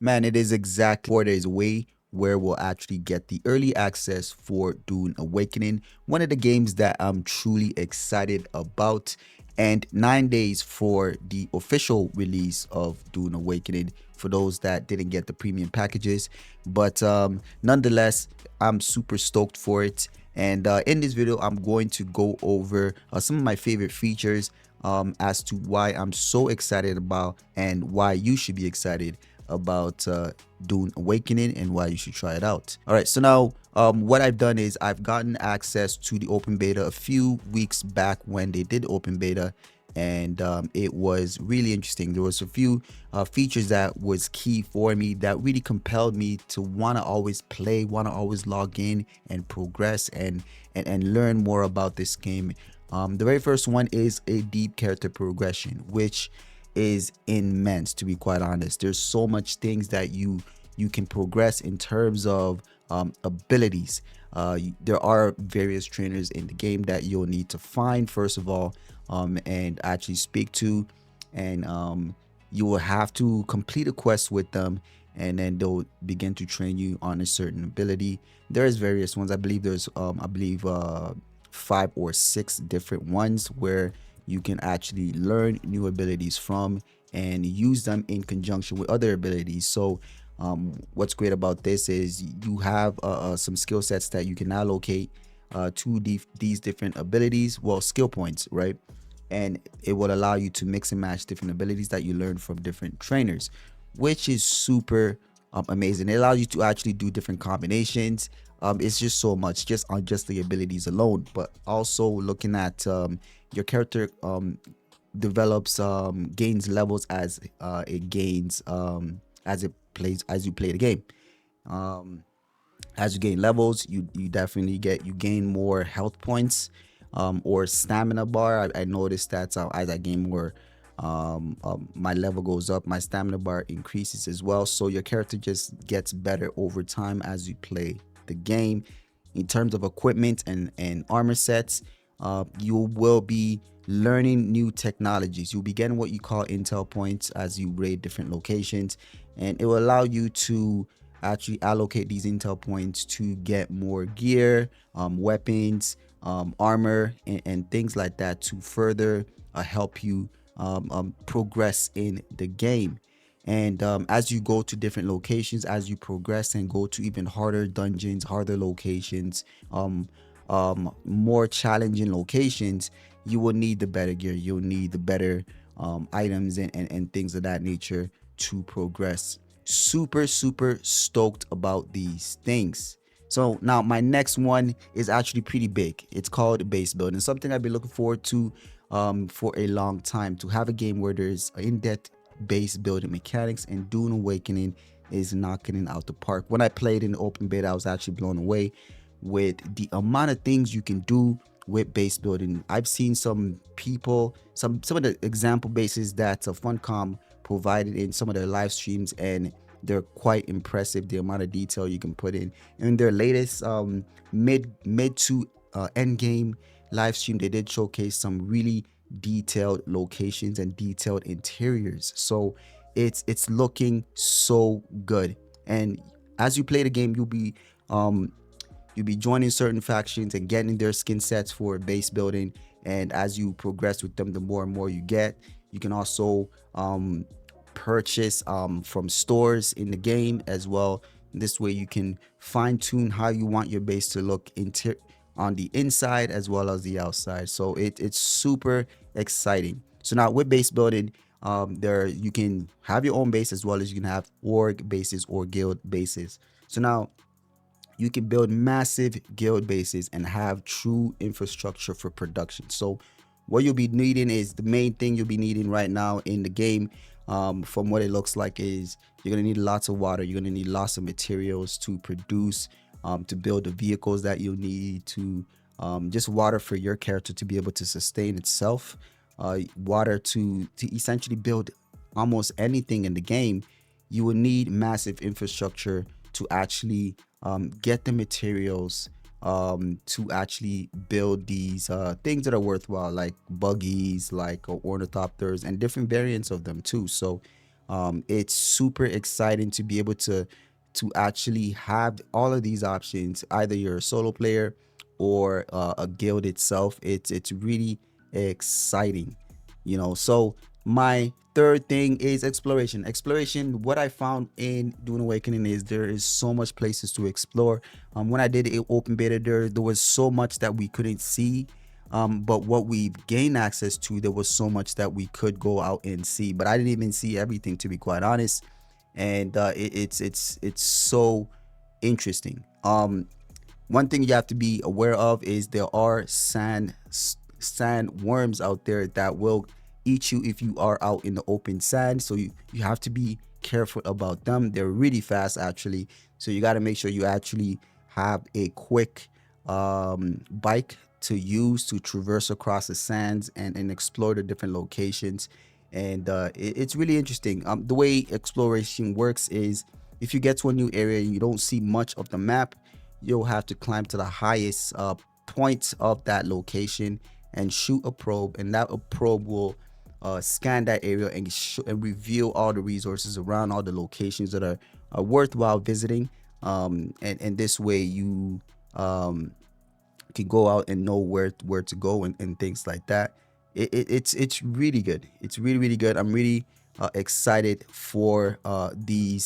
Man, it is exactly 4 days away where we'll actually get the early access for Dune Awakening, one of the games that I'm truly excited about, and 9 days for the official release of Dune Awakening for those that didn't get the premium packages. But nonetheless, I'm super stoked for it. And in this video, I'm going to go over some of my favorite features as to why I'm so excited about and why you should be excited about Dune Awakening and why you should try it out. All right, so now what I've done is I've gotten access to the open beta a few weeks back when they did open beta, and it was really interesting. There was a few features that was key for me that really compelled me to want to always play, want to always log in and progress and learn more about this game. The very first one is a deep character progression, which is immense, to be quite honest. There's so much things that you can progress in terms of abilities. There are various trainers in the game that you'll need to find first of all, and actually speak to, and you will have to complete a quest with them, and then they'll begin to train you on a certain ability. There's various ones. I believe there's 5 or 6 different ones where you can actually learn new abilities from and use them in conjunction with other abilities. So what's great about this is you have some skill sets that you can allocate to these different abilities, well, skill points, right? And it will allow you to mix and match different abilities that you learn from different trainers, which is super amazing. It allows you to actually do different combinations. It's just so much just on just the abilities alone, but also looking at your character develops, gains levels as it gains as you play the game. As you gain levels, you definitely gain more health points or stamina bar. I noticed that as I gain more, my level goes up, my stamina bar increases as well. So your character just gets better over time as you play the game. In terms of equipment and armor sets, you will be learning new technologies. You'll be getting what you call intel points as you raid different locations, and it will allow you to actually allocate these intel points to get more gear, weapons, armor, and things like that to further help you progress in the game. And as you go to different locations, as you progress and go to even harder dungeons, harder locations, more challenging locations, you will need the better gear. You'll need the better items and things of that nature to progress. Super stoked about these things. So now my next one is actually pretty big. It's called base building, something I've been looking forward to for a long time, to have a game where there's in-depth base building mechanics, and Dune Awakening is knocking it out the park. When I played in the open beta, I was actually blown away with the amount of things you can do with base building. I've seen some people, some of the example bases that Funcom provided in some of their live streams, and they're quite impressive, the amount of detail you can put in their latest mid to end game live stream. They did showcase some really detailed locations and detailed interiors, so it's looking so good. And as you play the game, you'll be joining certain factions and getting their skin sets for base building, and as you progress with them, the more and more you get. You can also purchase from stores in the game as well. This way you can fine-tune how you want your base to look on the inside as well as the outside. So it's super exciting. So now with base building, there you can have your own base as well as you can have org bases or guild bases. So now you can build massive guild bases and have true infrastructure for production. So what you'll be needing is the main thing you'll be needing right now in the game, from what it looks like, is you're gonna need lots of water. You're gonna need lots of materials to produce, to build the vehicles that you'll need, to just water for your character to be able to sustain itself, water to essentially build almost anything in the game. You will need massive infrastructure to actually get the materials to actually build these things that are worthwhile, like buggies, like ornithopters, and different variants of them too. So It's super exciting to be able to actually have all of these options. Either you're a solo player or a guild itself. It's really exciting, you know. So my third thing is exploration. Exploration, what I found in Dune Awakening is there is so much places to explore. When I did it open beta, there was so much that we couldn't see. But what we gained access to, there was so much that we could go out and see. But I didn't even see everything, to be quite honest. And it's so interesting. One thing you have to be aware of is there are sand worms out there that will eat you if you are out in the open sand. So you have to be careful about them. They're really fast actually. So you got to make sure you actually have a quick bike to use to traverse across the sands and explore the different locations. And it's really interesting. The way exploration works is if you get to a new area and you don't see much of the map, you'll have to climb to the highest point of that location and shoot a probe, and that probe will scan that area and reveal all the resources around all the locations that are worthwhile visiting. And this way you can go out and know where to go and things like that. It's really good. It's really good. I'm really excited for the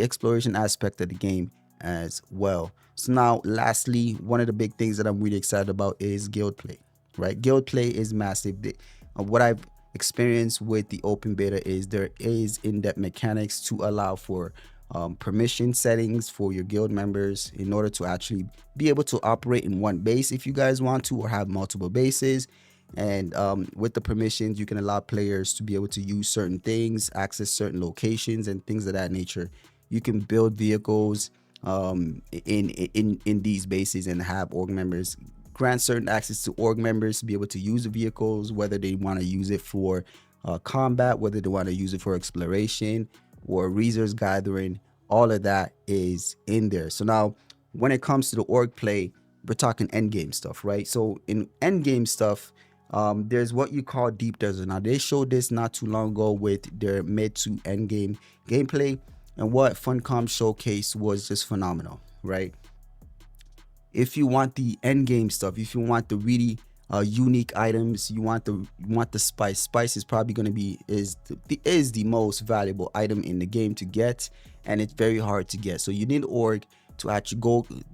exploration aspect of the game as well. So now, lastly, one of the big things that I'm really excited about is guild play. Right, guild play is massive. What I've experienced with the open beta is there is in-depth mechanics to allow for permission settings for your guild members in order to actually be able to operate in one base if you guys want to, or have multiple bases. And with the permissions, you can allow players to be able to use certain things, access certain locations, and things of that nature. You can build vehicles in these bases and have org members grant certain access to org members to be able to use the vehicles, whether they want to use it for combat, whether they want to use it for exploration or resource gathering. All of that is in there. So now when it comes to the org play, we're talking end game stuff, right? So in end game stuff, there's what you call deep desert. Now they showed this not too long ago with their mid to end game gameplay, and what Funcom showcased was just phenomenal, right? If you want the end game stuff, if you want the really unique items, you want the spice. Spice is probably going to be is the most valuable item in the game to get, and it's very hard to get. So you need org to actually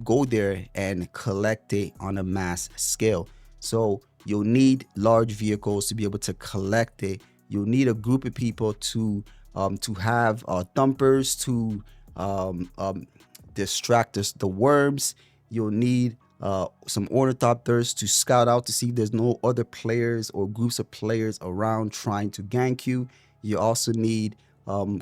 go there and collect it on a mass scale. So you'll need large vehicles to be able to collect it. You'll need a group of people to have thumpers to distract the worms. You'll need some ornithopters to scout out to see if there's no other players or groups of players around trying to gank you. You also need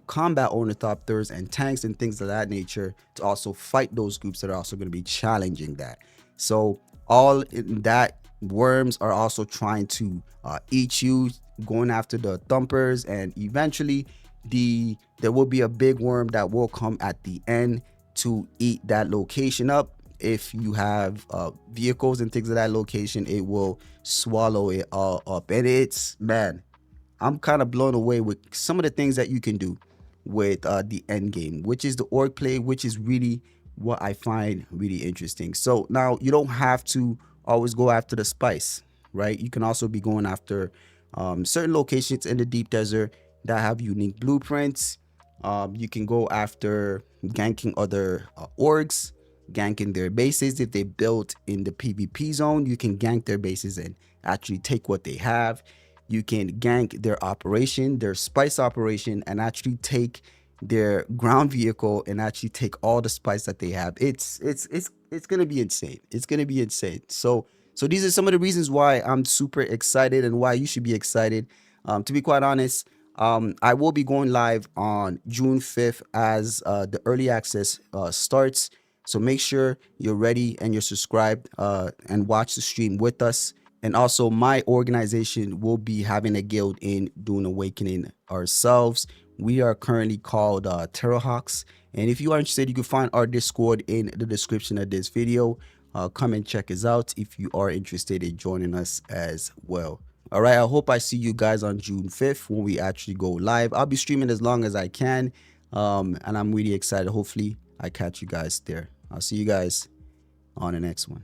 combat ornithopters and tanks and things of that nature to also fight those groups that are also going to be challenging that. So all in that, worms are also trying to eat you, going after the thumpers, and eventually there will be a big worm that will come at the end to eat that location up. If you have vehicles and things of that location, it will swallow it all up. And it's, man, I'm kind of blown away with some of the things that you can do with the end game, which is the org play, which is really what I find really interesting. So now you don't have to always go after the spice, right? You can also be going after certain locations in the deep desert that have unique blueprints. You can go after ganking other orgs, ganking their bases. If they built in the PvP zone, you can gank their bases and actually take what they have. You can gank their operation, their spice operation, and actually take their ground vehicle and actually take all the spice that they have. It's gonna be insane. It's gonna be insane. So these are some of the reasons why I'm super excited and why you should be excited. To be quite honest, I will be going live on June 5th as the early access starts. So make sure you're ready and you're subscribed and watch the stream with us. And also, my organization will be having a guild in Dune Awakening ourselves. We are currently called Terrorhawks. And if you are interested, you can find our Discord in the description of this video. Come and check us out if you are interested in joining us as well. All right, I hope I see you guys on June 5th when we actually go live. I'll be streaming as long as I can, and I'm really excited. Hopefully I catch you guys there. I'll see you guys on the next one.